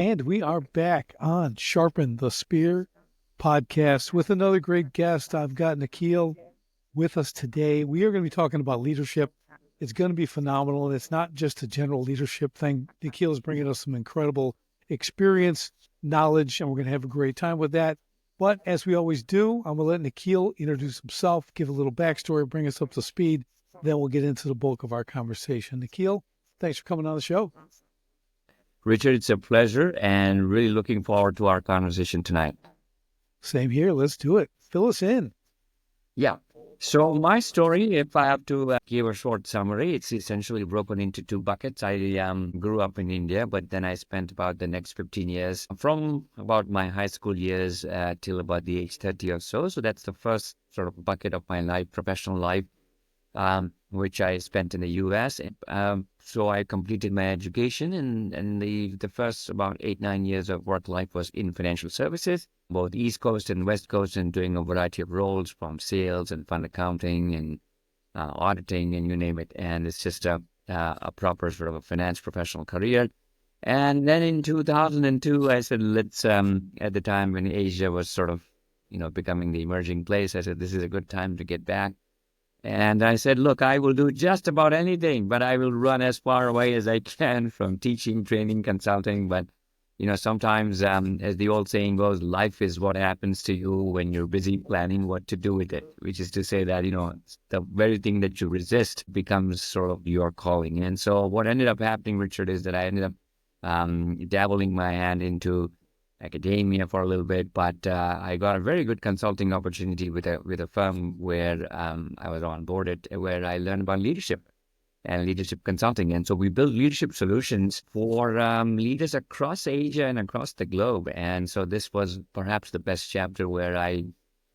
And we are back on Sharpen the Spear podcast with another great guest. I've got Nikhil with us today. We are going to be talking about leadership. It's going to be phenomenal. And it's not just a general leadership thing. Nikhil is bringing us some incredible experience, knowledge, and we're going to have a great time with that. But as we always do, I'm going to let Nikhil introduce himself, give a little backstory, bring us up to speed. Then we'll get into the bulk of our conversation. Nikhil, thanks for coming on the show. Richard, it's a pleasure and really looking forward to our conversation tonight. Same here. Let's do it. Fill us in. Yeah. So my story, if I have to give a short summary, it's essentially broken into two buckets. I grew up in India, but then I spent about the next 15 years from about my high school years till about the age 30 or so. So that's the first sort of bucket of my life, professional life, which I spent in the U.S. So I completed my education, and the first about 8-9 years of work life was in financial services, both East Coast and West Coast, and doing a variety of roles from sales and fund accounting and auditing and you name it. And it's just a proper sort of a finance professional career. And then in 2002, I said, let's, at the time when Asia was sort of, becoming the emerging place, I said, this is a good time to get back. And I said, look, I will do just about anything, but I will run as far away as I can from teaching, training, consulting. But, sometimes, as the old saying goes, life is what happens to you when you're busy planning what to do with it, which is to say that, the very thing that you resist becomes sort of your calling. And so what ended up happening, Richard, is that I ended up dabbling my hand into academia for a little bit, but I got a very good consulting opportunity with a firm where I was onboarded, where I learned about leadership and leadership consulting. And so we built leadership solutions for leaders across Asia and across the globe. And so this was perhaps the best chapter where I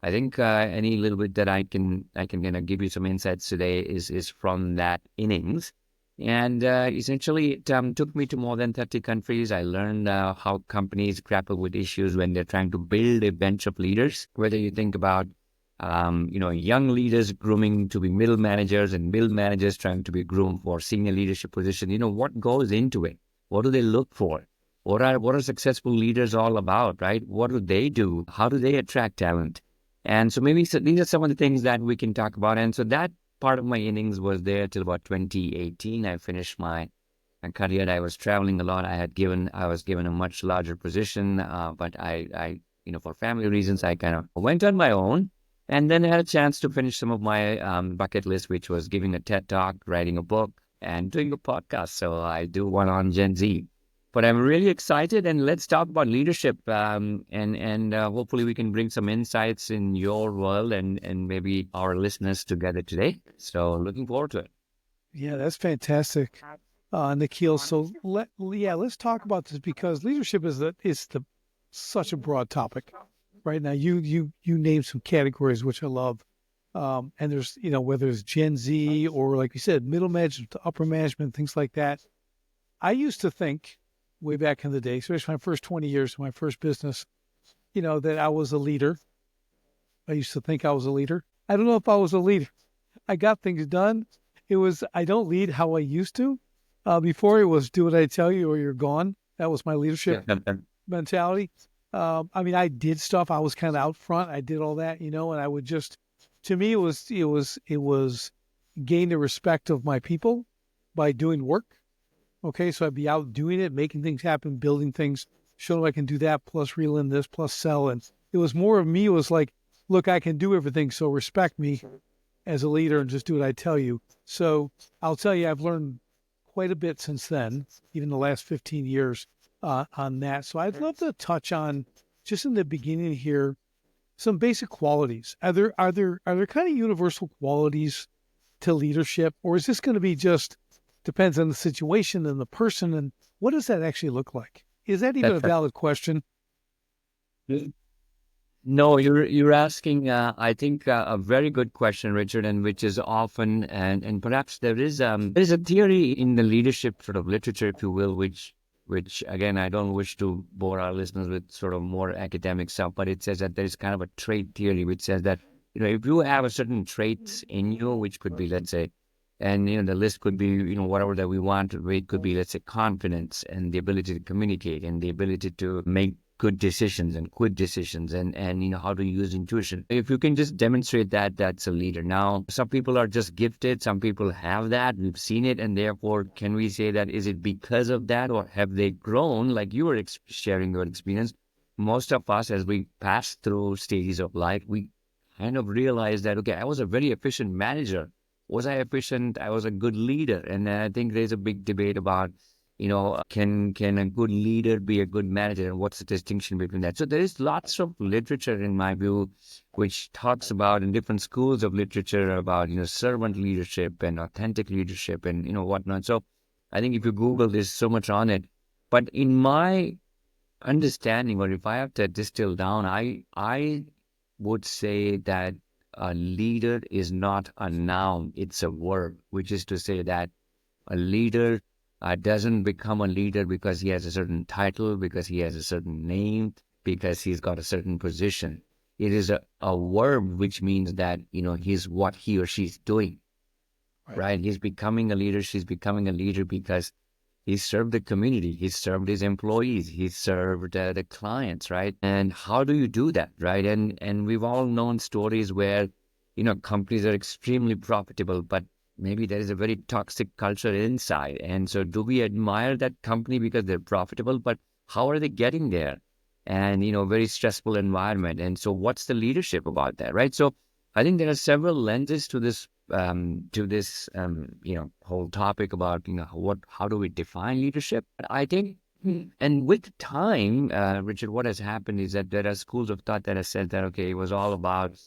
think any little bit that I can kind of give you some insights today is from that innings. And essentially, it took me to more than 30 countries. I learned how companies grapple with issues when they're trying to build a bench of leaders, whether you think about, young leaders grooming to be middle managers and middle managers trying to be groomed for senior leadership position. What goes into it? What do they look for? What are successful leaders all about, right? What do they do? How do they attract talent? And so these are some of the things that we can talk about. And so that part of my innings was there till about 2018. I finished my career. I was traveling a lot. I was given a much larger position, but I for family reasons, I kind of went on my own, and then had a chance to finish some of my bucket list, which was giving a TED Talk, writing a book, and doing a podcast. So I do one on Gen Z. But I'm really excited, and let's talk about leadership, and hopefully we can bring some insights in your world and maybe our listeners together today. So looking forward to it. Yeah, that's fantastic, Nikhil. So let's talk about this, because leadership is such a broad topic. Right now, you named some categories which I love, and there's whether it's Gen Z or, like you said, middle management to upper management, things like that. I used to think, way back in the day, especially my first 20 years of my first business, that I was a leader. I used to think I was a leader. I don't know if I was a leader. I got things done. I don't lead how I used to. Before it was do what I tell you or you're gone. That was my leadership mentality. I did stuff. I was kind of out front. I did all that, and I would just, to me, it was gain the respect of my people by doing work. Okay, so I'd be out doing it, making things happen, building things, show them I can do that, plus reel in this, plus sell. And it was more of me. It was like, look, I can do everything, so respect me as a leader and just do what I tell you. So I'll tell you, I've learned quite a bit since then, even the last 15 years on that. So I'd love to touch on, just in the beginning here, some basic qualities. Are there kind of universal qualities to leadership, or is this going to be just depends on the situation and the person, and what does that actually look like? Is that even a valid question? No, you're asking, I think, a very good question, Richard, and which is often, and perhaps there is a theory in the leadership sort of literature, if you will, which again, I don't wish to bore our listeners with sort of more academic stuff, but it says that there is kind of a trait theory which says that, if you have a certain traits in you, which could be, let's say, And, the list could be, whatever that we want. It could be, let's say, confidence and the ability to communicate and the ability to make good decisions and quick decisions and how to use intuition. If you can just demonstrate that, that's a leader. Now, some people are just gifted. Some people have that. We've seen it. And therefore, can we say that, is it because of that, or have they grown, like you were sharing your experience? Most of us, as we pass through stages of life, we kind of realize that, okay, I was a very efficient manager. Was I efficient? I was a good leader. And I think there's a big debate about, can a good leader be a good manager, and what's the distinction between that? So there is lots of literature, in my view, which talks about, in different schools of literature, about, servant leadership and authentic leadership and, whatnot. So I think if you Google, there's so much on it. But in my understanding, or if I have to distill down, I would say that a leader is not a noun, it's a verb, which is to say that a leader doesn't become a leader because he has a certain title, because he has a certain name, because he's got a certain position. It is a verb, which means that, he's what he or she's doing, right? He's becoming a leader, she's becoming a leader because he served the community, he served his employees, he served the clients, right? And how do you do that, right? And we've all known stories where, companies are extremely profitable, but maybe there is a very toxic culture inside. And so do we admire that company because they're profitable, but how are they getting there? And, very stressful environment. And so what's the leadership about that, right? So I think there are several lenses to this whole topic about, how do we define leadership? I think, and with time, Richard, what has happened is that there are schools of thought that have said that, okay, it was all about,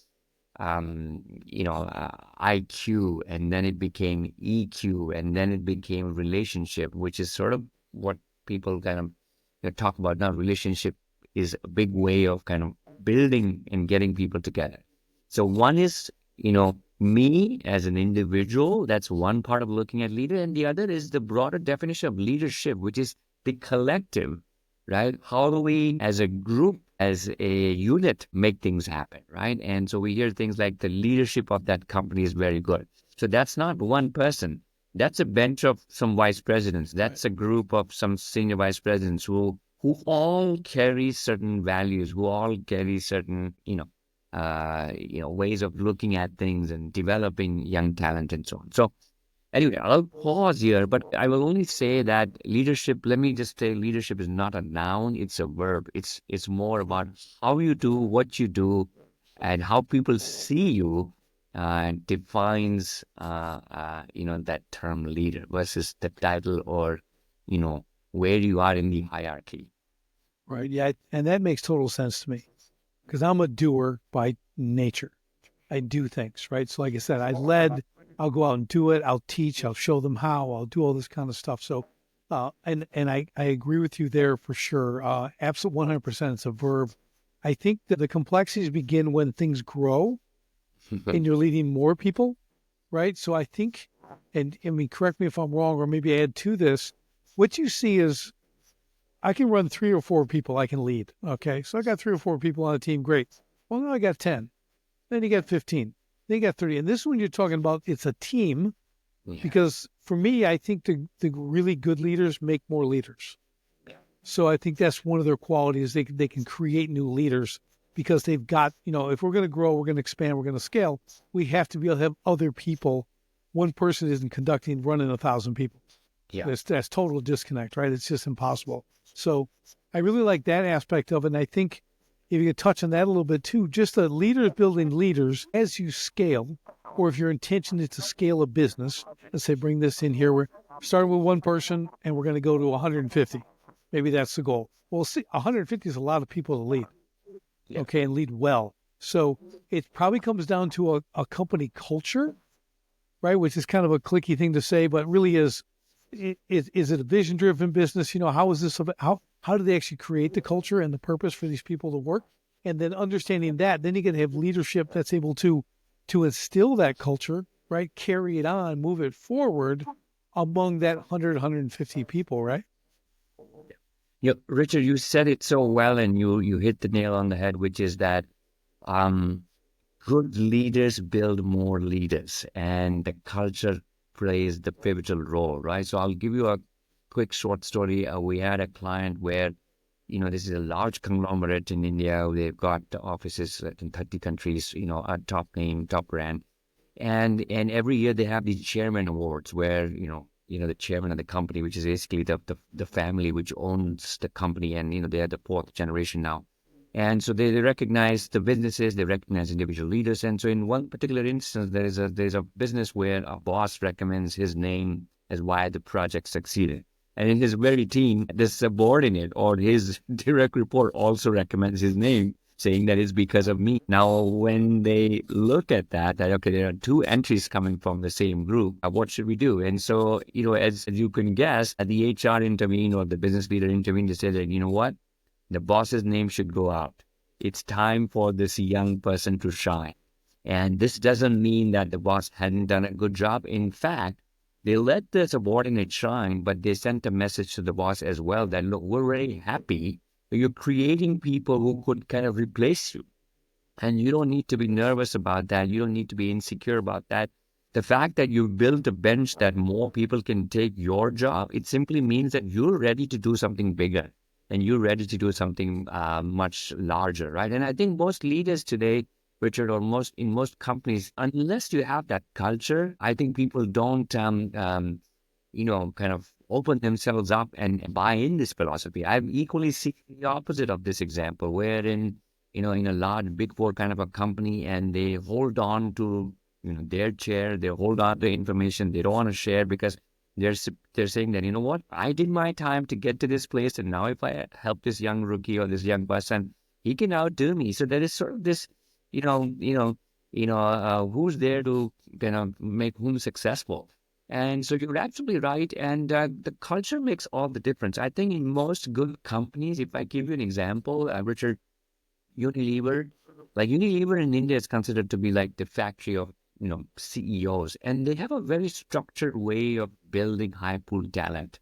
IQ, and then it became EQ, and then it became relationship, which is sort of what people kind of talk about now. Relationship is a big way of kind of building and getting people together. So one is, me as an individual, that's one part of looking at leader. And the other is the broader definition of leadership, which is the collective, right? How do we, as a group, as a unit, make things happen, right? And so we hear things like the leadership of that company is very good. So that's not one person. That's a bench of some vice presidents. That's a group of some senior vice presidents who all carry certain values, who all carry certain, ways of looking at things and developing young talent and so on. So anyway, I'll pause here, but I will only say that leadership, let me just say, leadership is not a noun, it's a verb. It's more about how you do what you do and how people see you defines, that term leader versus the title or, where you are in the hierarchy. Right. Yeah. And that makes total sense to me because I'm a doer by nature. I do things, right? So like I said, I'll go out and do it. I'll teach, I'll show them how, I'll do all this kind of stuff. So, and I agree with you there for sure. Absolute 100%. It's a verb. I think that the complexities begin when things grow and you're leading more people, right? So I think, and I mean, correct me if I'm wrong, or maybe add to this, what you see is I can run 3 or 4 people I can lead. Okay. So I got 3 or 4 people on a team. Great. Well, now I got 10. Then you got 15. Then you got 30. And this one you're talking about, it's a team because for me, I think the really good leaders make more leaders. So I think that's one of their qualities. They can create new leaders because they've got, if we're going to grow, we're going to expand, we're going to scale, we have to be able to have other people. One person isn't running 1,000 people. Yeah. That's total disconnect, right? It's just impossible. So I really like that aspect of it. And I think if you could touch on that a little bit too, just the leaders building leaders as you scale, or if your intention is to scale a business, let's say bring this in here, we're starting with one person and we're going to go to 150. Maybe that's the goal. Well, see, 150 is a lot of people to lead, okay, and lead well. So it probably comes down to a company culture, right, which is kind of a cliquey thing to say, but really is it a vision-driven business? How is this? How do they actually create the culture and the purpose for these people to work? And then understanding that, then you can have leadership that's able to instill that culture, right? Carry it on, move it forward among that 100, 150 people, right? Yeah, Richard, you said it so well, and you hit the nail on the head, which is that good leaders build more leaders, and the culture plays the pivotal role, right? So I'll give you a quick short story. We had a client where, this is a large conglomerate in India. They've got offices in 30 countries, a top name, top brand. And every year they have these chairman awards where, the chairman of the company, which is basically the family which owns the company, and, they're the fourth generation now. And so they recognize the businesses, they recognize individual leaders. And so in one particular instance, there's a business where a boss recommends his name as why the project succeeded. And in his very team, the subordinate or his direct report also recommends his name, saying that it's because of me. Now, when they look at that, okay, there are two entries coming from the same group. What should we do? And so, as you can guess, the HR intervened or the business leader intervened to say that, you know what? The boss's name should go out. It's time for this young person to shine. And this doesn't mean that the boss hadn't done a good job. In fact, they let the subordinate shine, but they sent a message to the boss as well that, look, we're very happy that you're creating people who could kind of replace you. And you don't need to be nervous about that. You don't need to be insecure about that. The fact that you built a bench that more people can take your job, it simply means that you're ready to do something bigger. And you're ready to do something much larger, right? And I think most leaders today, Richard, or in most companies, unless you have that culture, I think people don't, kind of open themselves up and buy in this philosophy. I've equally seen the opposite of this example, wherein, in a large Big Four kind of a company, and they hold on to, their chair, they hold on to information they don't want to share because they're saying that, you know what, I did my time to get to this place, and now if I help this young rookie or this young person, he can outdo me. So there is sort of this, who's there to make whom successful. And so you're absolutely right. And the culture makes all the difference. I think in most good companies, if I give you an example, Richard, Unilever in India is considered to be like the factory of CEOs, and they have a very structured way of building high pool talent.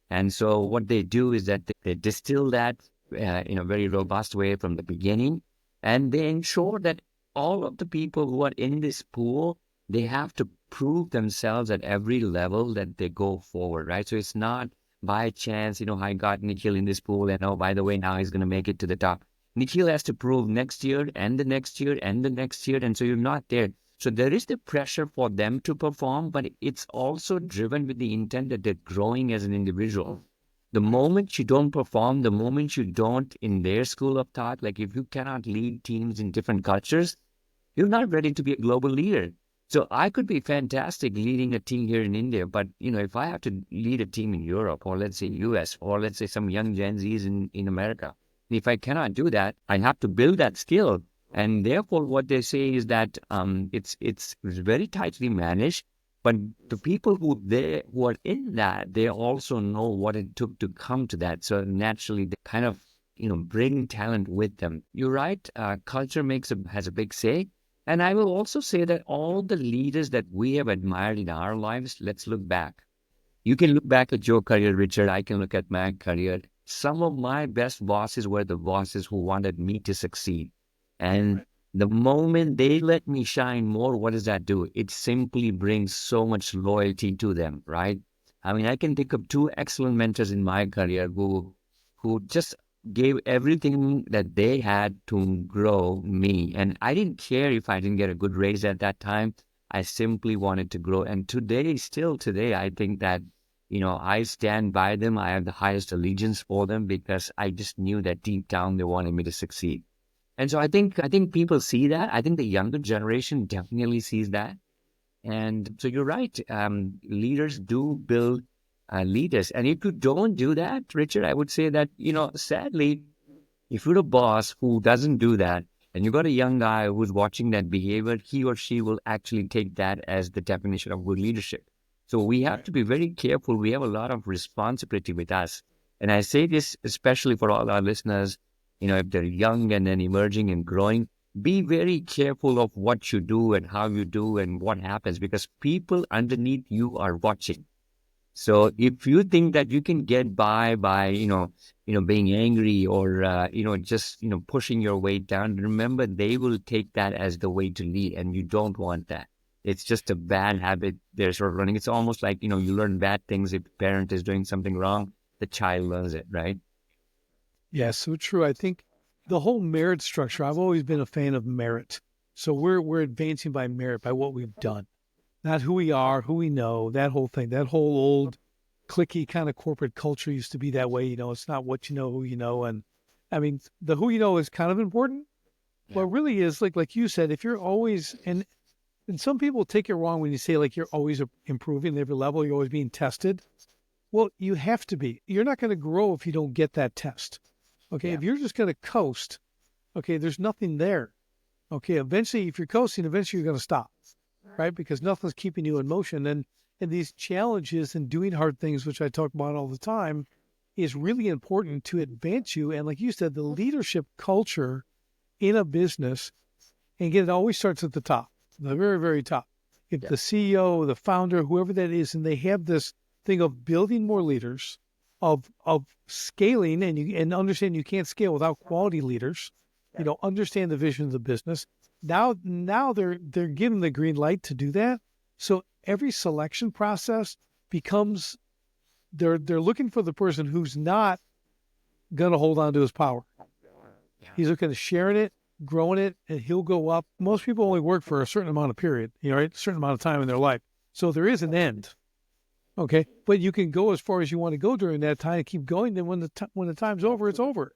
And so what they do is that they distill that in a very robust way from the beginning, and they ensure that all of the people who are in this pool, they have to prove themselves at every level that they go forward, right? So it's not by chance, I got Nikhil in this pool, and oh, by the way, now he's going to make it to the top. Nikhil has to prove next year and the next year and the next year, and so you're not there. So there is the pressure for them to perform, but it's also driven with the intent that they're growing as an individual. The moment you don't perform, the moment you don't, in their school of thought, like if you cannot lead teams in different cultures, you're not ready to be a global leader. So I could be fantastic leading a team here in India, but if I have to lead a team in Europe, or let's say US, or let's say some young Gen Zs in America, if I cannot do that, I have to build that skill. And therefore, what they say is that it's very tightly managed, but the people who are in that, they also know what it took to come to that. So naturally, they kind of bring talent with them. You're right. Culture has a big say. And I will also say that all the leaders that we have admired in our lives, let's look back. You can look back at your career, Richard. I can look at my career. Some of my best bosses were the bosses who wanted me to succeed. And the moment they let me shine more, what does that do? It simply brings so much loyalty to them, right? I mean, I can think of two excellent mentors in my career who just gave everything that they had to grow me. And I didn't care if I didn't get a good raise at that time. I simply wanted to grow. And still today, I think that, I stand by them. I have the highest allegiance for them because I just knew that deep down they wanted me to succeed. And so I think people see that. I think the younger generation definitely sees that. And so you're right. Leaders do build leaders. And if you don't do that, Richard, I would say that, sadly, if you're a boss who doesn't do that, and you've got a young guy who's watching that behavior, he or she will actually take that as the definition of good leadership. So we have to be very careful. We have a lot of responsibility with us. And I say this especially for all our listeners, if they're young and then emerging and growing, be very careful of what you do and how you do and what happens, because people underneath you are watching. So if you think that you can get by, being angry or, just, pushing your weight down, remember they will take that as the way to lead, and you don't want that. It's just a bad habit they're sort of running. It's almost like, you learn bad things if the parent is doing something wrong, the child learns it, right? Yeah, so true. I think the whole merit structure, I've always been a fan of merit. So we're advancing by merit, by what we've done, not who we are, who we know, that whole thing, that whole old cliquey kind of corporate culture used to be that way. It's not what you know, who you know. And I mean, the who you know is kind of important. Yeah. What really is like you said, if you're always, and some people take it wrong when you say like you're always improving every level, you're always being tested. Well, you have to be. You're not going to grow if you don't get that test. Okay. Yeah. If you're just going to coast, okay, there's nothing there. Okay. Eventually, if you're coasting, eventually you're going to stop, right? Because nothing's keeping you in motion. And these challenges and doing hard things, which I talk about all the time, is really important to advance you. And like you said, the leadership culture in a business, and again, it always starts at the top, the very, very top. If the CEO, the founder, whoever that is, and they have this thing of building more leaders, of scaling, and understand you can't scale without quality leaders, understand the vision of the business. Now they're given the green light to do that. So every selection process becomes they're looking for the person who's not gonna hold on to his power. He's looking at sharing it, growing it, and he'll go up. Most people only work for a certain amount of period, right? A certain amount of time in their life. So there is an end. Okay. But you can go as far as you want to go during that time and keep going. Then when the time's over, it's over.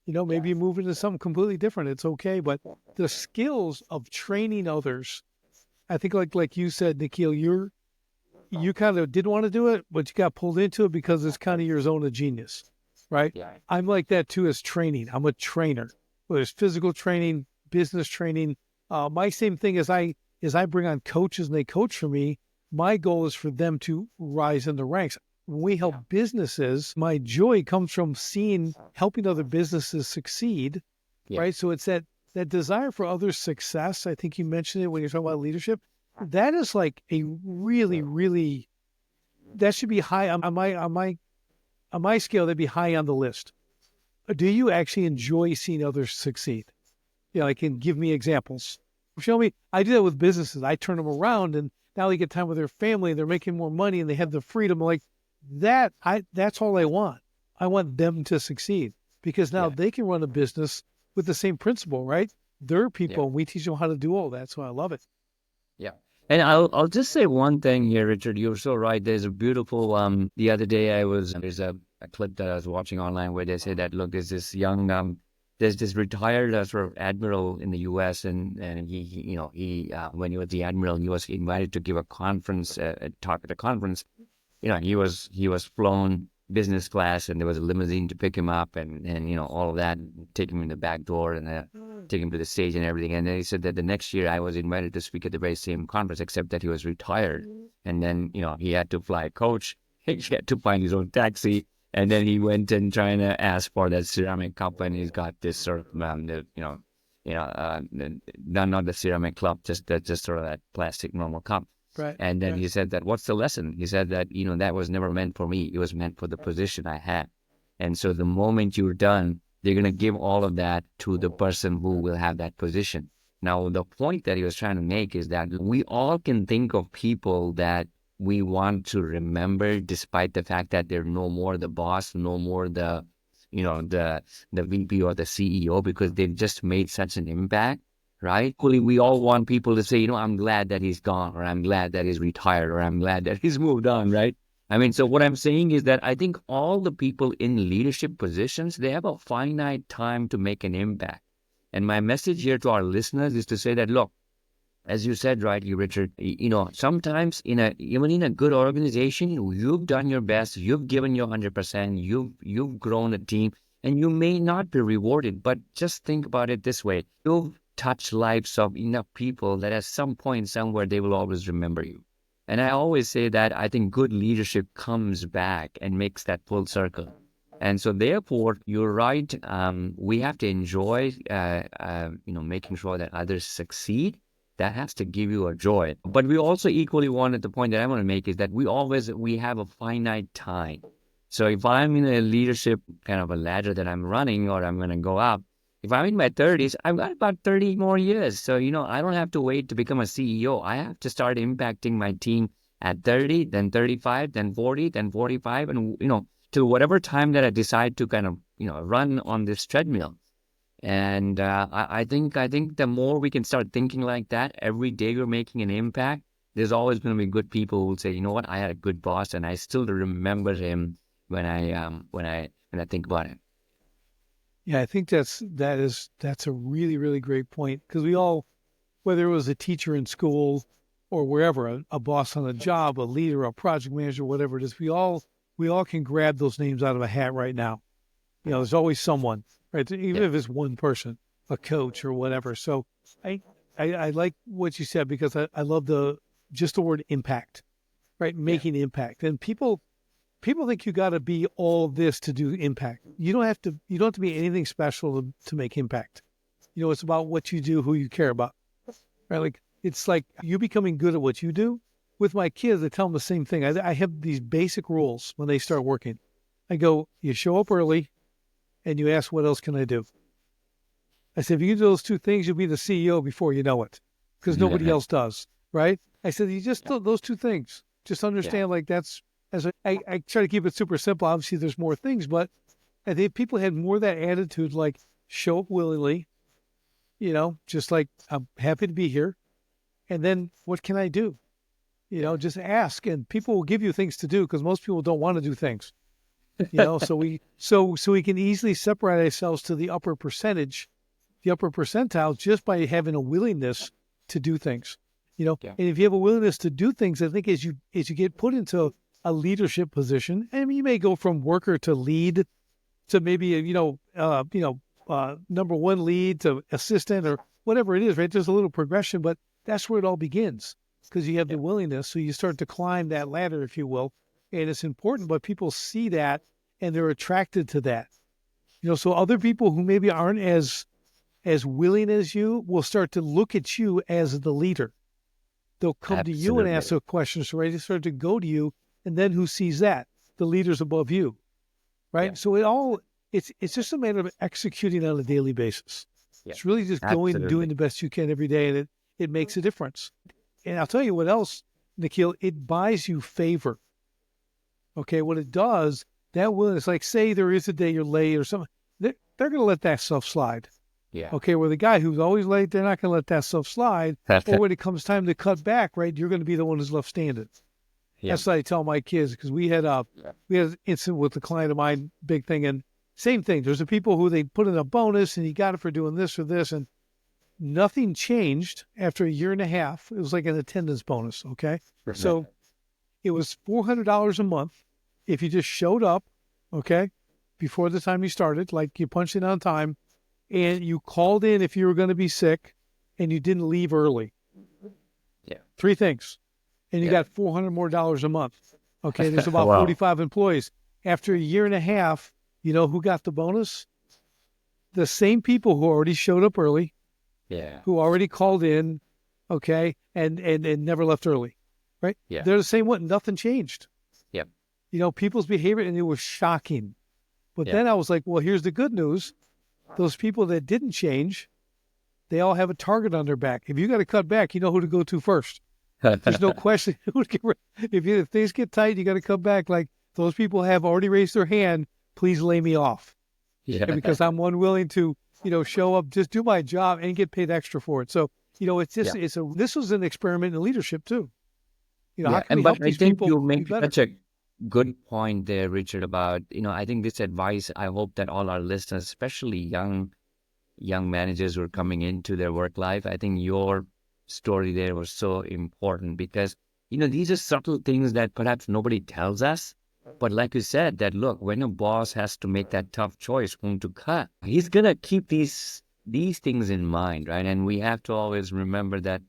Maybe you move into something completely different. It's okay. But the skills of training others, I think like you said, Nikhil, you kind of didn't want to do it, but you got pulled into it because it's kind of your zone of genius, right? Yeah. I'm like that too as training. I'm a trainer. Whether it's physical training, business training. My same thing is I bring on coaches and they coach for me. My goal is for them to rise in the ranks. When we help businesses, my joy comes from helping other businesses succeed, right? So it's that desire for others' success. I think you mentioned it when you're talking about leadership. That is like a really, really, that should be high on my scale. That'd be high on the list. Do you actually enjoy seeing others succeed? Like, and give me examples. Show me. I do that with businesses. I turn them around, and now they get time with their family, and they're making more money, and they have the freedom. Like that. That's all I want. I want them to succeed because now they can run a business with the same principle, right? They're people, and we teach them how to do all that. So I love it. Yeah. And I'll just say one thing here, Richard. You're so right. There's a beautiful, the other day there's a clip that I was watching online where they say that, look, there's this young, there's this retired sort of admiral in the U.S. and he when he was the admiral, he was invited to give a conference, talk at a conference. He was flown business class and there was a limousine to pick him up and all of that, take him in the back door and take him to the stage and everything. And then he said that the next year I was invited to speak at the very same conference, except that he was retired. And then, he had to fly a coach. He had to find his own taxi. And then he went and trying to ask for that ceramic cup, and he's got this sort of, not the ceramic cup, just sort of that plastic normal cup. Right. And then he said that, what's the lesson? He said that, that was never meant for me. It was meant for the position I had. And so the moment you're done, they're going to give all of that to the person who will have that position. Now, the point that he was trying to make is that we all can think of people that we want to remember, despite the fact that they're no more the boss, no more the VP or the CEO, because they've just made such an impact, right? Equally, we all want people to say, I'm glad that he's gone, or I'm glad that he's retired, or I'm glad that he's moved on, right? I mean, so what I'm saying is that I think all the people in leadership positions, they have a finite time to make an impact. And my message here to our listeners is to say that, look, as you said rightly, Richard, sometimes even in a good organization, you've done your best, you've given your 100%, you've grown a team, and you may not be rewarded. But just think about it this way: you've touched lives of enough people that at some point, somewhere, they will always remember you. And I always say that I think good leadership comes back and makes that full circle. And so, therefore, you're right. We have to enjoy, making sure that others succeed. That has to give you a joy. But we also equally wanted, the point that I want to make is that we have a finite time. So if I'm in a leadership kind of a ladder that I'm running or I'm going to go up, if I'm in my 30s, I've got about 30 more years. So, I don't have to wait to become a CEO. I have to start impacting my team at 30, then 35, then 40, then 45, and, till whatever time that I decide to kind of, run on this treadmill. And I think the more we can start thinking like that, every day we're making an impact, there's always going to be good people who will say, you know what, I had a good boss, and I still remember him when I think about it. Yeah, I think that's a really, really great point, because we all, whether it was a teacher in school or wherever, a boss on a job, a leader, a project manager, whatever it is, we all can grab those names out of a hat right now. There's always someone, right? Even if it's one person, a coach or whatever. So I like what you said, because I love just the word impact, right? Making impact. And people think you got to be all this to do impact. You don't have to be anything special to make impact. It's about what you do, who you care about, right? Like, it's like you becoming good at what you do. With my kids, I tell them the same thing. I have these basic rules when they start working. I go, you show up early and you ask, what else can I do? I said, if you do those two things, you'll be the CEO before you know it, because nobody else does, right? I said, you just do those two things. Just understand, like, that's, I try to keep it super simple. Obviously, there's more things, but I think people had more of that attitude, like, show up willingly, just like, I'm happy to be here. And then what can I do? Just ask, and people will give you things to do, because most people don't want to do things. So we can easily separate ourselves to the upper percentile, just by having a willingness to do things. And if you have a willingness to do things, I think as you get put into a leadership position, and you may go from worker to lead to maybe number one lead to assistant or whatever it is, right? There's a little progression, but that's where it all begins, because you have the willingness. So you start to climb that ladder, if you will. And it's important, but people see that and they're attracted to that. So other people who maybe aren't as willing as you will start to look at you as the leader. They'll come to you and ask a question. So they start to go to you, and then who sees that? The leaders above you, right? So it's just a matter of executing on a daily basis. It's really just going and doing the best you can every day, and it makes a difference. And I'll tell you what else, Nikhil, it buys you favor. Okay, what it does, that will, it's like, say there is a day you're late or something, they're going to let that stuff slide. Yeah. Okay, where the guy who's always late, they're not going to let that stuff slide. Or when it comes time to cut back, right, you're going to be the one who's left standing. Yeah. That's what I tell my kids, because we had an incident with a client of mine, big thing, and same thing. There's the people who they put in a bonus, and you got it for doing this or this, and nothing changed after a year and a half. It was like an attendance bonus, okay? So it was $400 a month if you just showed up, okay, before the time you started, like you punched in on time, and you called in if you were going to be sick, and you didn't leave early. Yeah. 3 things. And you got $400 more a month. Okay, there's about 45 employees. After a year and a half, you know who got the bonus? The same people who already showed up early, who already called in, okay, and never left early, right? Yeah. They're the same one. Nothing changed. Yep. People's behavior, and it was shocking. But then I was like, well, here's the good news. Those people that didn't change, they all have a target on their back. If you got to cut back, you know who to go to first. There's no question. If things get tight, you got to come back. Like, those people have already raised their hand. Please lay me off. Yeah. Because I'm unwilling to, show up, just do my job and get paid extra for it. So, it's just, this was an experiment in leadership too. How can we help these people you make be better? Such a good point there, Richard, about, I think this advice, I hope that all our listeners, especially young managers who are coming into their work life, I think your story there was so important, because, these are subtle things that perhaps nobody tells us. But like you said, that look, when a boss has to make that tough choice whom to cut, he's going to keep these things in mind, right? And we have to always remember that,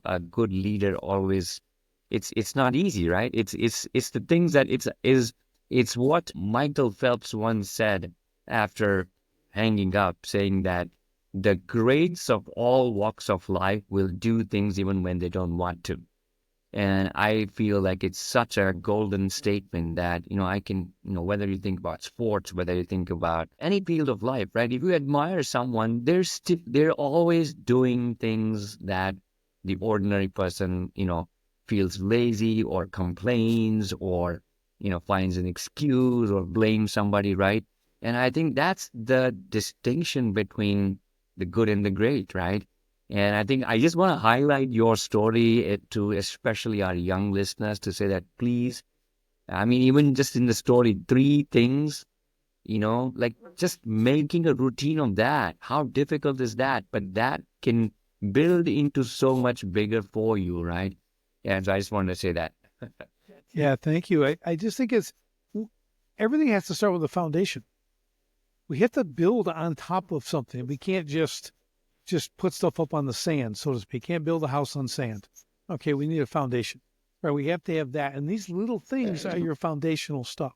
a good leader always, it's not easy, right? It's the things that it's what Michael Phelps once said after hanging up, saying that the greats of all walks of life will do things even when they don't want to. And I feel like it's such a golden statement that, I can, whether you think about sports, whether you think about any field of life, right? If you admire someone, they're always doing things that the ordinary person, feels lazy or complains or, finds an excuse or blames somebody, right? And I think that's the distinction between the good and the great, right? And I think I just want to highlight your story to especially our young listeners to say that please, I mean, even just in the story, 3 things, like just making a routine of that. How difficult is that? But that can build into so much bigger for you, right? And so I just wanted to say that. Yeah, thank you. I just think everything has to start with a foundation. We have to build on top of something. We can't just put stuff up on the sand, so to speak. Can't build a house on sand. Okay, we need a foundation. Right? We have to have that. And these little things are your foundational stuff.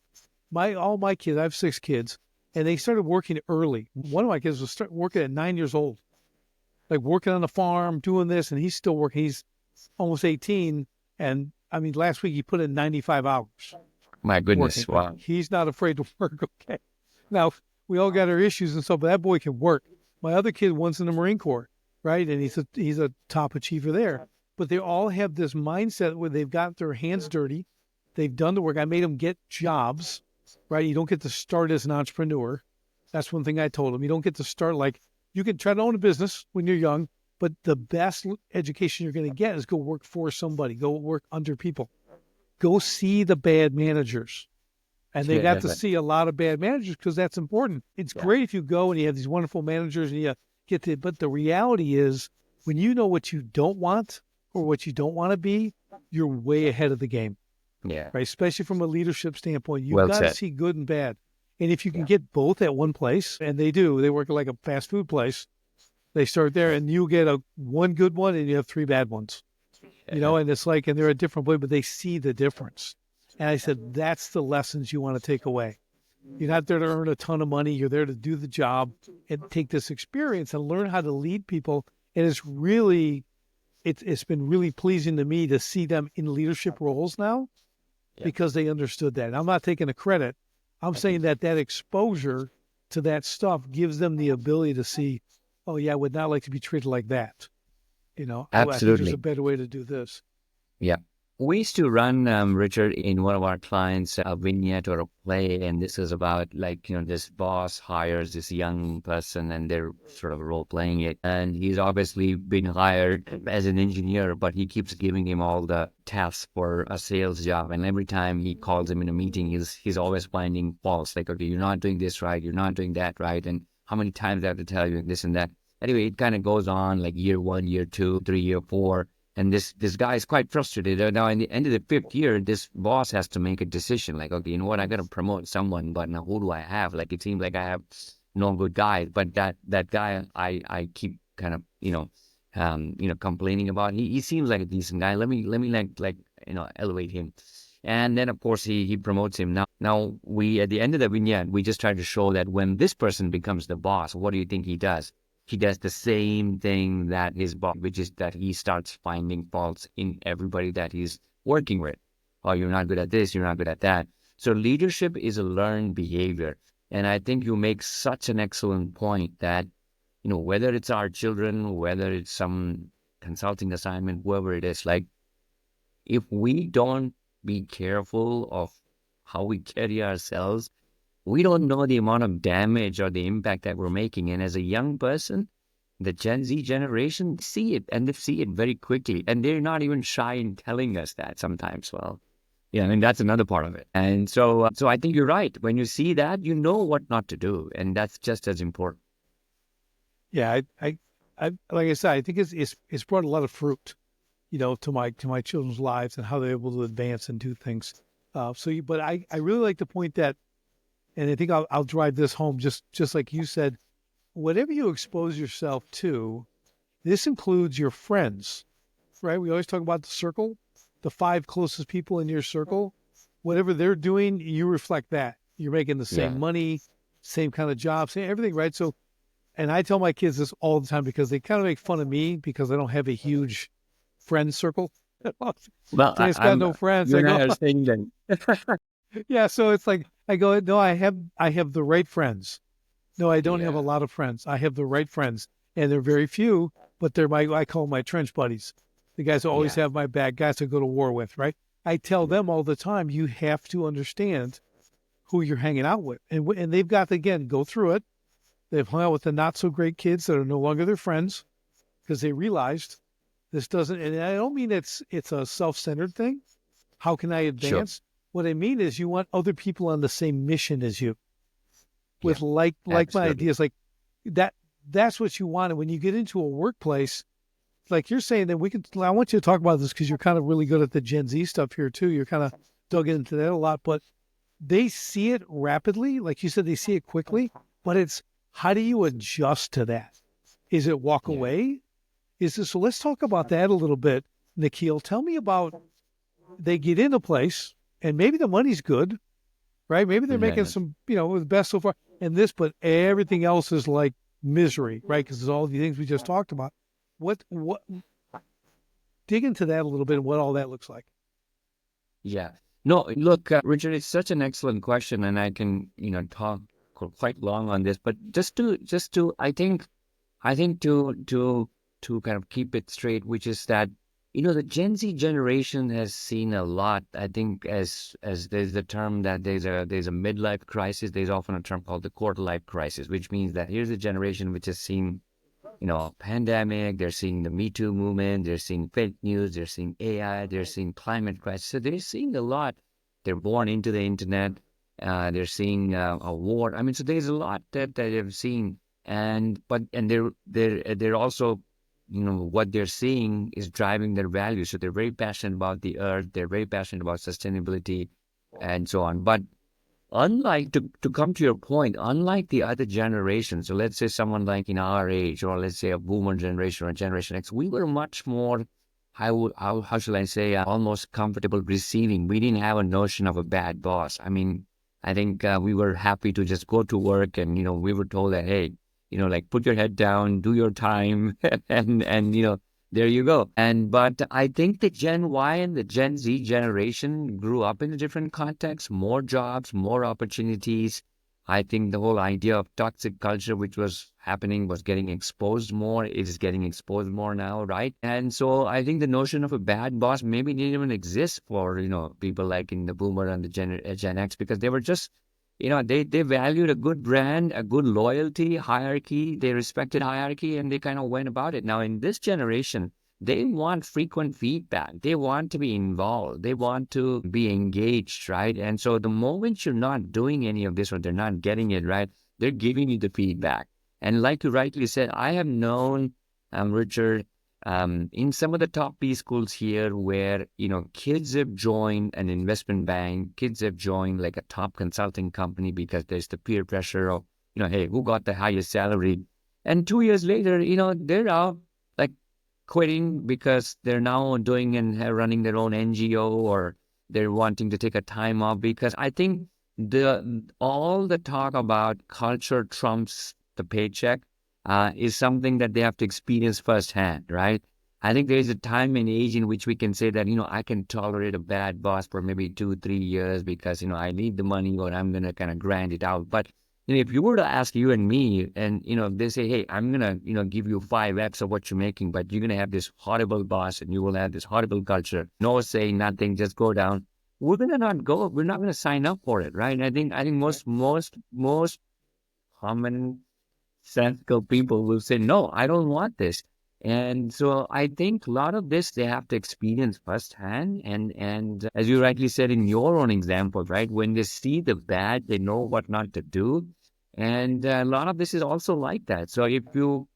All my kids, I have 6 kids, and they started working early. One of my kids was working at 9 years old, like working on the farm, doing this, and he's still working. He's almost 18, and I mean, last week he put in 95 hours. My goodness, working. wow. He's not afraid to work, okay? Now, we all got our issues and stuff, but that boy can work. My other kid one's in the Marine Corps, right? And he's a top achiever there. But they all have this mindset where they've got their hands dirty. They've done the work. I made them get jobs, right? You don't get to start as an entrepreneur. That's one thing I told them. You don't get to start like, you can try to own a business when you're young, but the best education you're going to get is go work for somebody, go work under people, go see the bad managers. And they got to see a lot of bad managers because that's important. It's great if you go and you have these wonderful managers and you get to, but the reality is when you know what you don't want or what you don't want to be, you're way ahead of the game. Yeah. Right. Especially from a leadership standpoint, you've got to see good and bad. And if you can get both at one place, and they work like a fast food place. They start there and you get one good one and you have 3 bad ones, and it's like, and they're a different way, but they see the difference. And I said, that's the lessons you want to take away. You're not there to earn a ton of money. You're there to do the job and take this experience and learn how to lead people. And it's been really pleasing to me to see them in leadership roles now because they understood that. And I'm not taking the credit. I'm saying that exposure to that stuff gives them the ability to see, oh yeah, I would not like to be treated like that. Absolutely. I think there's a better way to do this. Yeah. We used to run, Richard, in one of our clients, a vignette or a play, and this is about this boss hires this young person and they're sort of role-playing it. And he's obviously been hired as an engineer, but he keeps giving him all the tasks for a sales job. And every time he calls him in a meeting, he's always finding faults. Like, okay, you're not doing this right, you're not doing that right. And how many times I have to tell you this and that? Anyway, it kind of goes on like year 1, year 2, 3, year 4. And this guy is quite frustrated. Now, in the end of the 5th year, this boss has to make a decision. Like, okay, you know what? I got to promote someone, but now who do I have? Like, it seems like I have no good guys. But that guy, I keep kind of, complaining about. He seems like a decent guy. Let me elevate him. And then, of course, he promotes him. Now, we, at the end of the vignette, we just try to show that when this person becomes the boss, what do you think he does? He does the same thing that his boss, which is that he starts finding faults in everybody that he's working with. Oh, you're not good at this, you're not good at that. So leadership is a learned behavior. And I think you make such an excellent point that, whether it's our children, whether it's some consulting assignment, whoever it is, like, if we don't be careful of how we carry ourselves, we don't know the amount of damage or the impact that we're making. And as a young person, the Gen Z generation see it, and they see it very quickly. And they're not even shy in telling us that sometimes. Well, yeah, and that's another part of it. And so I think you're right. When you see that, you know what not to do. And that's just as important. Yeah, I like I said, I think it's brought a lot of fruit, to my children's lives and how they're able to advance and do things. But I really like the point that, and I think I'll drive this home just like you said, whatever you expose yourself to, this includes your friends, right? We always talk about the circle, the 5 closest people in your circle. Whatever they're doing, you reflect that. You're making the same money, same kind of job, same everything, right? So, and I tell my kids this all the time because they kind of make fun of me because I don't have a huge friend circle. Well, Dan's got no friends. you I and I go, are saying that. yeah. So it's like I go, no, I have the right friends. No, I don't have a Yeah, lot of friends. I have the right friends, and they're very few, but they're I call them my trench buddies. The guys who always yeah, have my back, guys to go to war with, right? I tell yeah, them all the time, you have to understand who you're hanging out with, and they've got to again go through it. They've hung out with the not so great kids that are no longer their friends because they realized this doesn't. And I don't mean it's a self-centered thing. How can I sure. advance? What I mean is you want other people on the same mission as you Yeah, with like my absolutely. ideas, like that. That's what you want. And when you get into a workplace, like you're saying that we can, I want you to talk about this because you're kind of really good at the Gen Z stuff here too. You're kind of dug into that a lot, but they see it rapidly. Like you said, they see it quickly, but it's how do you adjust to that? Is it walk Yeah, away? Is this, so let's talk about that a little bit. Nikhil, tell me about they get into place and maybe the money's good, right? Maybe they're making yeah, some, the best so far and this, but everything else is like misery, right? Because it's all the things we just talked about. What, dig into that a little bit and what all that looks like. yeah. No, look, Richard, it's such an excellent question, and I can, talk quite long on this. But I think to kind of keep it straight, which is that, the Gen Z generation has seen a lot. I think as there's the term that there's a midlife crisis. There's often a term called the quarter life crisis, which means that here's a generation which has seen, pandemic, they're seeing the Me Too movement, they're seeing fake news, they're seeing AI, they're seeing climate crisis. So they're seeing a lot. They're born into the internet. They're seeing a war. I mean, so there's a lot that they've seen, and they're also, what they're seeing is driving their values. So they're very passionate about the earth. They're very passionate about sustainability, and so on. But unlike to come to your point, unlike the other generations, so let's say someone like in our age, or let's say a boomer generation or Generation X, we were much more, how should I say, almost comfortable receiving. We didn't have a notion of a bad boss. I mean, I think we were happy to just go to work, and we were told that, hey, like put your head down, do your time, and there you go. But I think the Gen Y and the Gen Z generation grew up in a different context, more jobs, more opportunities. I think the whole idea of toxic culture, which was happening, was getting exposed more. It is getting exposed more now, right? And so I think the notion of a bad boss maybe didn't even exist for, people like in the Boomer and the Gen X, because they were just, they valued a good brand, a good loyalty, hierarchy. They respected hierarchy, and they kind of went about it. Now, in this generation, they want frequent feedback. They want to be involved. They want to be engaged, right? And so the moment you're not doing any of this, or they're not getting it right, they're giving you the feedback. And like you rightly said, I have known, Richard, in some of the top B schools here where, kids have joined an investment bank, kids have joined like a top consulting company because there's the peer pressure of, hey, who got the highest salary? And 2 years later, they're out like quitting because they're now doing and running their own NGO, or they're wanting to take a time off, because I think all the talk about culture trumps the paycheck is something that they have to experience firsthand, right? I think there is a time and age in which we can say that, I can tolerate a bad boss for maybe 2-3 years because, I need the money, or I'm going to kind of grind it out. But if you were to ask you and me, and, they say, hey, I'm going to, give you 5x of what you're making, but you're going to have this horrible boss and you will have this horrible culture, no say, nothing, just go down. We're going to not go. We're not going to sign up for it, right? I think most common sensical people will say, no, I don't want this. And so I think a lot of this they have to experience firsthand. And as you rightly said in your own example, right, when they see the bad, they know what not to do. And a lot of this is also like that. So if you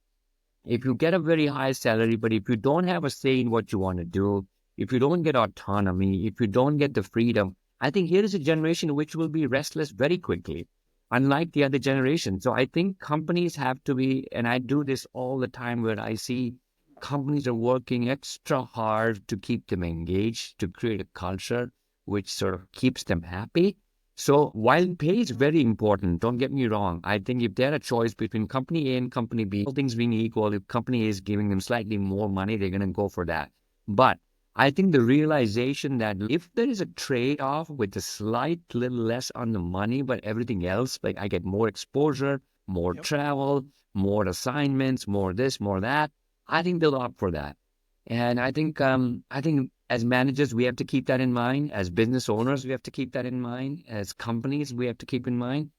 get a very high salary, but if you don't have a say in what you want to do, if you don't get autonomy, if you don't get the freedom, I think here is a generation which will be restless very quickly, unlike the other generation. So I think companies have to be, and I do this all the time where I see companies are working extra hard to keep them engaged, to create a culture which sort of keeps them happy. So while pay is very important, don't get me wrong, I think if they're a choice between company A and company B, all things being equal, if company A is giving them slightly more money, they're going to go for that. But I think the realization that if there is a trade-off with a slight little less on the money, but everything else, like I get more exposure, more Yep. travel, more assignments, more this, more that, I think they'll opt for that. And I think as managers, we have to keep that in mind. As business owners, we have to keep that in mind. As companies, we have to keep in mind.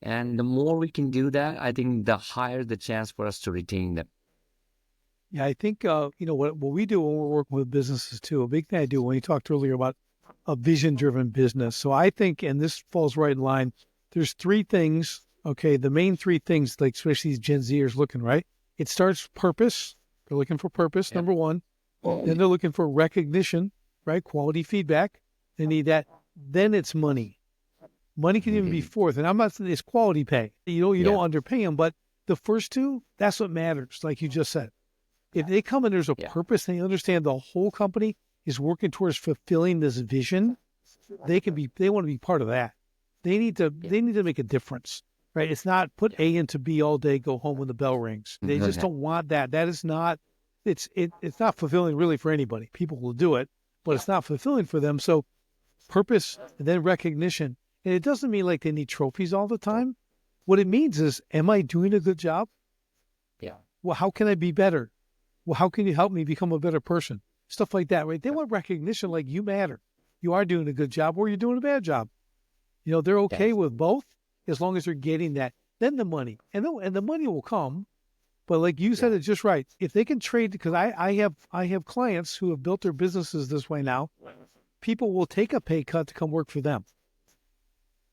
And the more we can do that, I think the higher the chance for us to retain them. Yeah, I think what we do when we're working with businesses too. A big thing I do when you talked earlier about a vision-driven business. So I think, and this falls right in line. There's three things. Okay, the main three things, like especially these Gen Zers looking right. It starts purpose. They're looking for purpose. Yeah. Number one. Then they're looking for recognition, right? Quality feedback. They need that. Then it's money. Money can even be fourth. And I'm not saying it's quality pay. You don't underpay them, but the first two, that's what matters, like you just said. If they come and there's a Yeah. purpose, they understand the whole company is working towards fulfilling this vision, they want to be part of that. They need to make a difference. Right? It's not put A into B all day, go home when the bell rings. They just don't want that. That is not it's not fulfilling really for anybody. People will do it, but it's not fulfilling for them. So purpose and then recognition. And it doesn't mean like they need trophies all the time. What it means is, am I doing a good job? Yeah. Well, how can I be better? Well, how can you help me become a better person? Stuff like that, right? They want recognition like you matter. You are doing a good job or you're doing a bad job. They're okay with both as long as they're getting that. Then the money. And the money will come. But like you said, it's just right. If they can trade, because I have clients who have built their businesses this way now. People will take a pay cut to come work for them.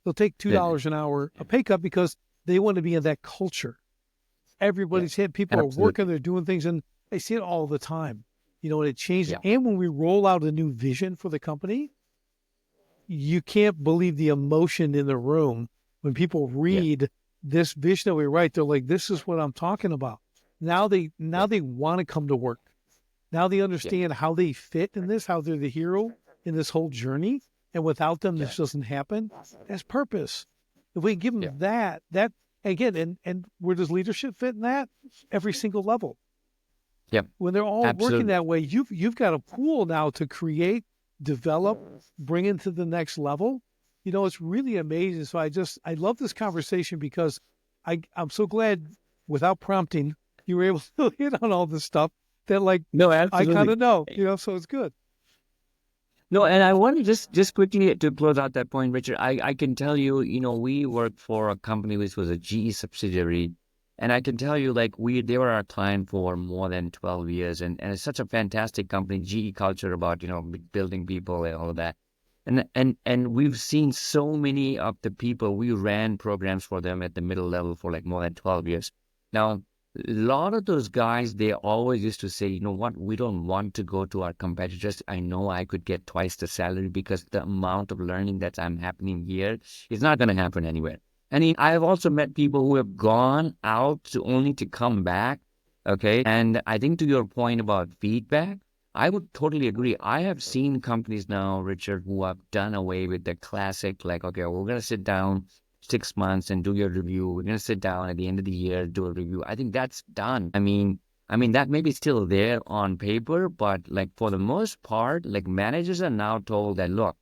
They'll take $2 an hour, a pay cut, because they want to be in that culture. Everybody's hit. People are working, they're doing things, and I see it all the time. And it changes. Yeah. And when we roll out a new vision for the company, you can't believe the emotion in the room when people read this vision that we write. They're like, "This is what I'm talking about." Now they want to come to work. Now they understand how they fit in this, how they're the hero in this whole journey. And without them, this doesn't happen. That's purpose. If we give them that again, and where does leadership fit in that? Every single level. Yep. When they're all working that way, you've got a pool now to create, develop, bring into the next level. It's really amazing. So I love this conversation because I'm so glad, without prompting, you were able to hit on all this stuff that I kind of know. So it's good. No, and I want to just quickly to close out that point, Richard. I can tell you, we worked for a company which was a GE subsidiary, and I can tell you, they were our client for more than 12 years, and it's such a fantastic company, GE culture about building people and all of that, and we've seen so many of the people. We ran programs for them at the middle level for more than 12 years. Now, a lot of those guys, they always used to say, what, we don't want to go to our competitors. I know I could get twice the salary because the amount of learning that's happening here is not going to happen anywhere. And I've also met people who have gone out only to come back. Okay. And I think to your point about feedback, I would totally agree. I have seen companies now, Richard, who have done away with the classic, okay, we're going to sit down 6 months and do your review. We're going to sit down at the end of the year, do a review. I think that's done. I mean, that may be still there on paper, but for the most part, managers are now told that, look,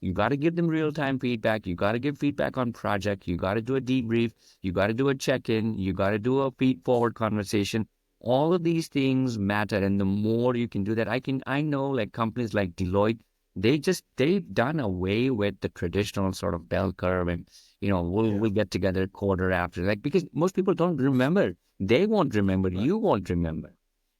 you got to give them real-time feedback. You got to give feedback on project. You got to do a debrief. You got to do a check-in. You got to do a feed-forward conversation. All of these things matter. And the more you can do that, I know companies like Deloitte, they've done away with the traditional sort of bell curve and, we'll get together quarter after, because most people don't remember. They won't remember. Right. You won't remember.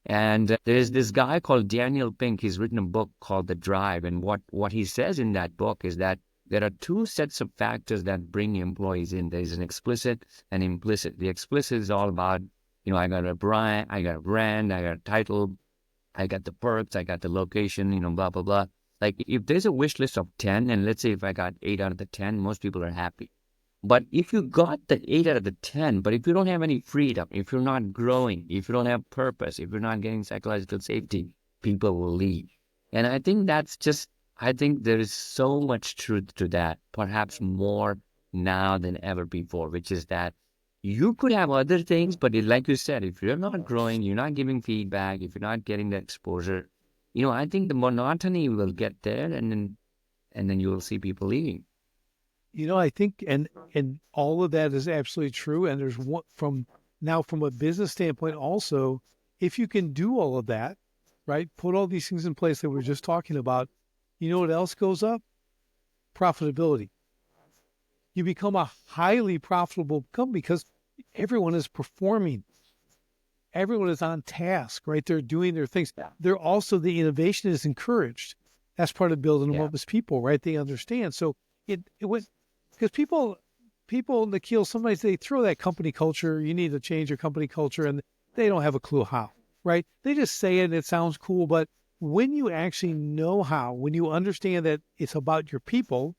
And there's this guy called Daniel Pink. He's written a book called The Drive. And what he says in that book is that there are two sets of factors that bring employees in. There's an explicit and implicit. The explicit is all about, I got a brand, I got a title, I got the perks, I got the location, blah, blah, blah. If there's a wish list of 10, and let's say if I got 8 out of the 10, most people are happy. But if you got the 8 out of the 10, but if you don't have any freedom, if you're not growing, if you don't have purpose, if you're not getting psychological safety, people will leave. And I think I think there is so much truth to that, perhaps more now than ever before, which is that you could have other things, but like you said, if you're not growing, you're not giving feedback, if you're not getting the exposure, I think the monotony will get there, and then you will see people leaving. I think, and all of that is absolutely true. And there's one from a business standpoint also, if you can do all of that, right? Put all these things in place that we were just talking about. You know what else goes up? Profitability. You become a highly profitable company because everyone is performing. Everyone is on task, right? They're doing their things. Yeah. They're also, the innovation is encouraged. That's part of building them Yeah. up as people, right? They understand. So it went, because people, Nikhil, sometimes they throw that company culture. You need to change your company culture, and they don't have a clue how, right? They just say it and it sounds cool. But when you actually know how, when you understand that it's about your people,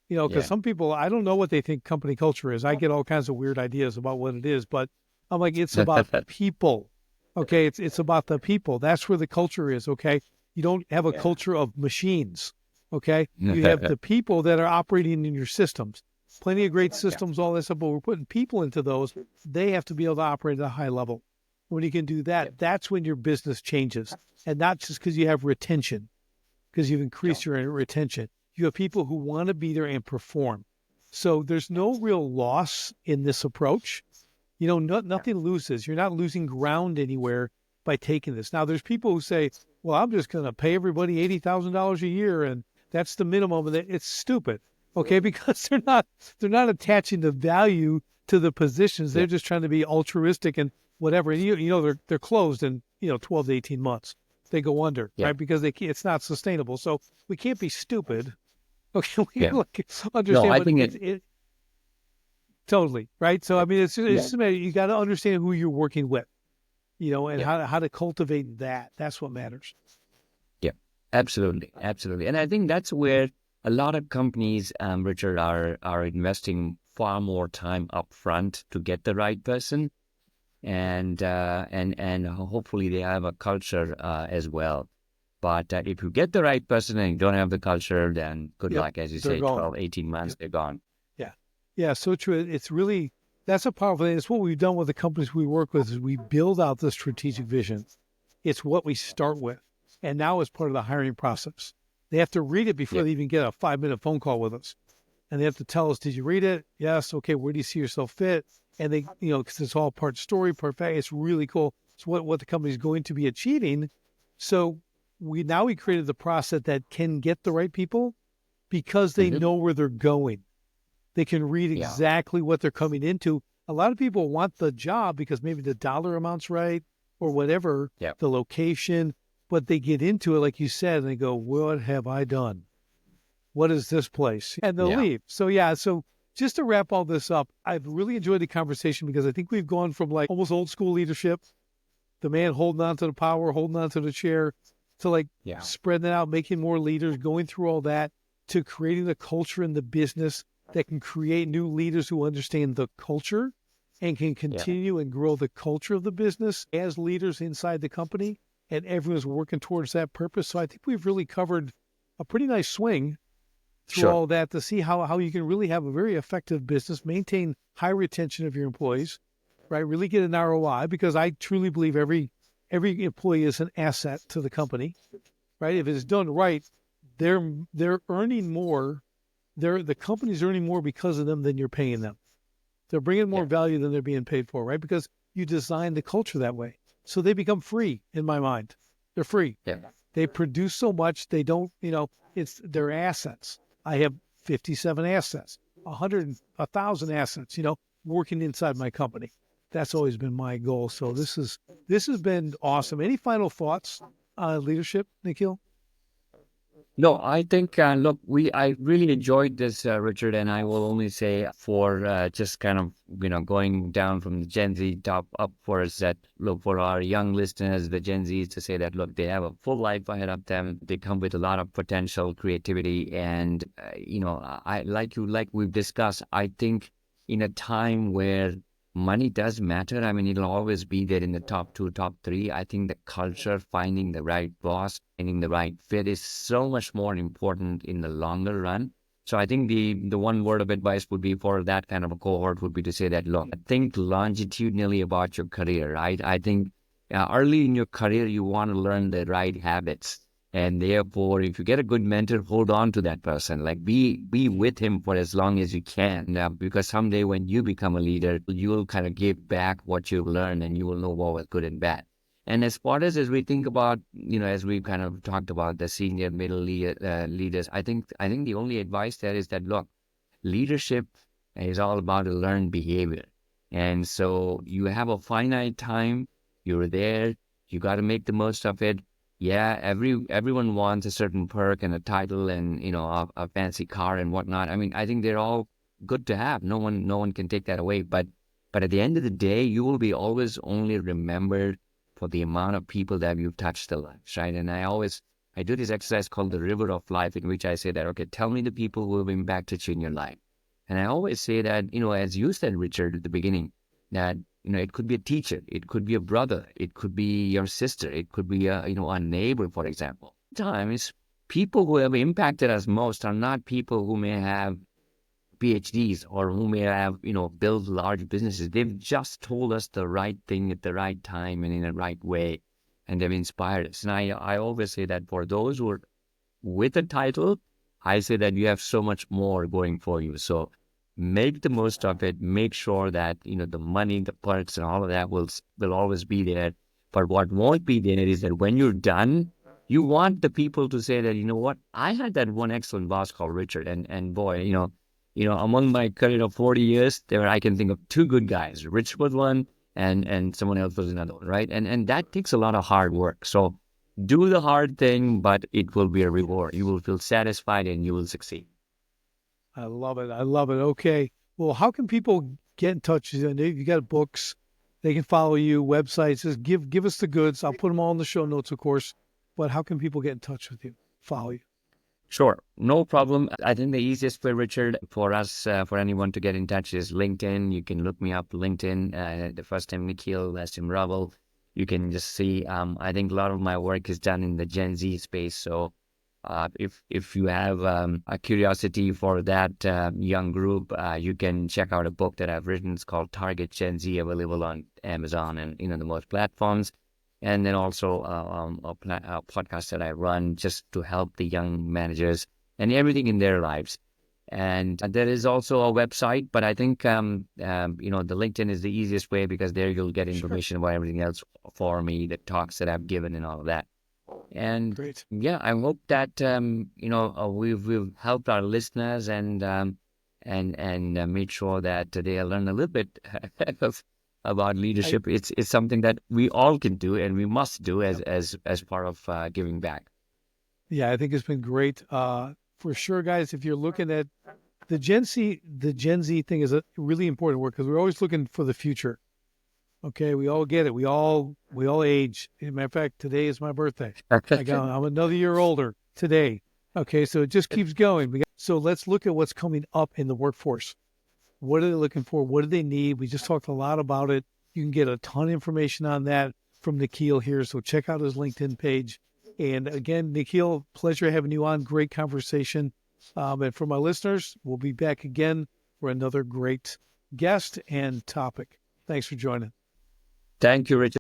because Yeah. some people, I don't know what they think company culture is. I get all kinds of weird ideas about what it is, but I'm like, it's about people. Okay. It's about the people. That's where the culture is. Okay. You don't have a Yeah. culture of machines. Okay. You have the people that are operating in your systems. Plenty of great systems, all this stuff, but we're putting people into those. They have to be able to operate at a high level. When you can do that, that's when your business changes. And not just because you have retention, because you've increased your retention. You have people who want to be there and perform. So there's no real loss in this approach. Nothing loses. You're not losing ground anywhere by taking this. Now, there's people who say, well, I'm just going to pay everybody $80,000 a year, and that's the minimum. And it's stupid, okay? Because they're not attaching the value to the positions. They're just trying to be altruistic and whatever. And they're closed in 12 to 18 months. They go under, right? Because it's not sustainable. So we can't be stupid. Okay, understand. No, I think it totally right. So I mean, it's just a matter, you got to understand who you're working with, and how to cultivate that. That's what matters. Yeah, absolutely. And I think that's where a lot of companies, Richard, are investing far more time up front to get the right person, and hopefully they have a culture as well. But if you get the right person and you don't have the culture, then good luck, as you say, gone. 12, 18 months, they're gone. Yeah, so true. It's really, that's a powerful thing. It's what we've done with the companies we work with is we build out the strategic vision. It's what we start with. And now it's part of the hiring process. They have to read it before they even get a 5-minute phone call with us. And they have to tell us, did you read it? Yes. Okay. Where do you see yourself fit? And they, because it's all part story, part fact. It's really cool. It's what the company is going to be achieving. So we created the process that can get the right people because they know where they're going. They can read exactly what they're coming into. A lot of people want the job because maybe the dollar amount's right or whatever, the location, but they get into it, like you said, and they go, what have I done? What is this place? And they'll leave. So just to wrap all this up, I've really enjoyed the conversation because I think we've gone from like almost old school leadership, the man holding on to the power, holding on to the chair, to spreading it out, making more leaders, going through all that, to creating the culture in the business that can create new leaders who understand the culture and can continue and grow the culture of the business as leaders inside the company. And everyone's working towards that purpose. So I think we've really covered a pretty nice swing through all that to see how you can really have a very effective business, maintain high retention of your employees, right? Really get an ROI, because I truly believe every employee is an asset to the company, right? If it's done right, they're earning more. The company's earning more because of them than you're paying them. They're bringing more value than they're being paid for, right? Because you design the culture that way. So they become free in my mind. They're free. Yeah. They produce so much. They don't, it's their assets. I have 57 assets, 100,000 assets, working inside my company. That's always been my goal. So this has been awesome. Any final thoughts on leadership, Nikhil? No, I think, look, I really enjoyed this, Richard, and I will only say for just kind of, going down from the Gen Z top up for us that, look, for our young listeners, the Gen Zs, to say that, look, they have a full life ahead of them. They come with a lot of potential, creativity, and, I like we've discussed, I think in a time where money does matter. I mean, it'll always be there in the top 2, top 3. I think the culture, finding the right boss, finding the right fit is so much more important in the longer run. So I think the one word of advice would be for that kind of a cohort would be to say that, look, think longitudinally about your career, right? I think early in your career, you want to learn the right habits. And therefore, if you get a good mentor, hold on to that person. Like be with him for as long as you can. Because someday when you become a leader, you will kind of give back what you've learned and you will know what was good and bad. And as far as we think about, as we kind of talked about the senior, middle leaders, I think the only advice there is that, look, leadership is all about a learned behavior. And so you have a finite time, you're there, you got to make the most of it. Yeah, everyone wants a certain perk and a title and, a fancy car and whatnot. I mean, I think they're all good to have. No one can take that away. But at the end of the day, you will be always only remembered for the amount of people that you've touched their lives, right? And I do this exercise called the River of Life, in which I say that, okay, tell me the people who have impacted you in your life. And I always say that, as you said, Richard, at the beginning, that, it could be a teacher, it could be a brother, it could be your sister, it could be a neighbor, for example. Sometimes people who have impacted us most are not people who may have PhDs or who may have, built large businesses. They've just told us the right thing at the right time and in the right way, and they've inspired us. And I always say that for those who are with a title, I say that you have so much more going for you. So make the most of it. Make sure that, the money, the perks and all of that will always be there. But what won't be there is that when you're done, you want the people to say that, you know what, I had that one excellent boss called Richard. And boy, among my career of 40 years, I can think of two good guys. Rich was one and someone else was another one, right? And that takes a lot of hard work. So do the hard thing, but it will be a reward. You will feel satisfied and you will succeed. I love it. I love it. Okay. Well, how can people get in touch? You got books. They can follow you, websites. Just give us the goods. I'll put them all in the show notes, of course. But how can people get in touch with you, follow you? Sure. No problem. I think the easiest way, Richard, for us, for anyone to get in touch is LinkedIn. You can look me up LinkedIn. The first name Nikhil, last name Raval. You can just see, I think a lot of my work is done in the Gen Z space. So if you have a curiosity for that young group, you can check out a book that I've written. It's called Target Gen Z, available on Amazon and the most platforms. And then also a podcast that I run just to help the young managers and everything in their lives. And there is also a website, but I think, the LinkedIn is the easiest way because there you'll get information about everything else for me, the talks that I've given and all of that. And Great. yeah, I hope that, we've helped our listeners and made sure that they learn a little bit about leadership. It's something that we all can do and we must do as part of giving back. Yeah, I think it's been great. For sure, guys, if you're looking at the Gen Z thing is a really important word because we're always looking for the future. Okay, we all get it. We all age. As a matter of fact, today is my birthday. I'm another year older today. Okay, so it just keeps going. So let's look at what's coming up in the workforce. What are they looking for? What do they need? We just talked a lot about it. You can get a ton of information on that from Nikhil here. So check out his LinkedIn page. And again, Nikhil, pleasure having you on. Great conversation. And for my listeners, we'll be back again for another great guest and topic. Thanks for joining. Thank you, Richard.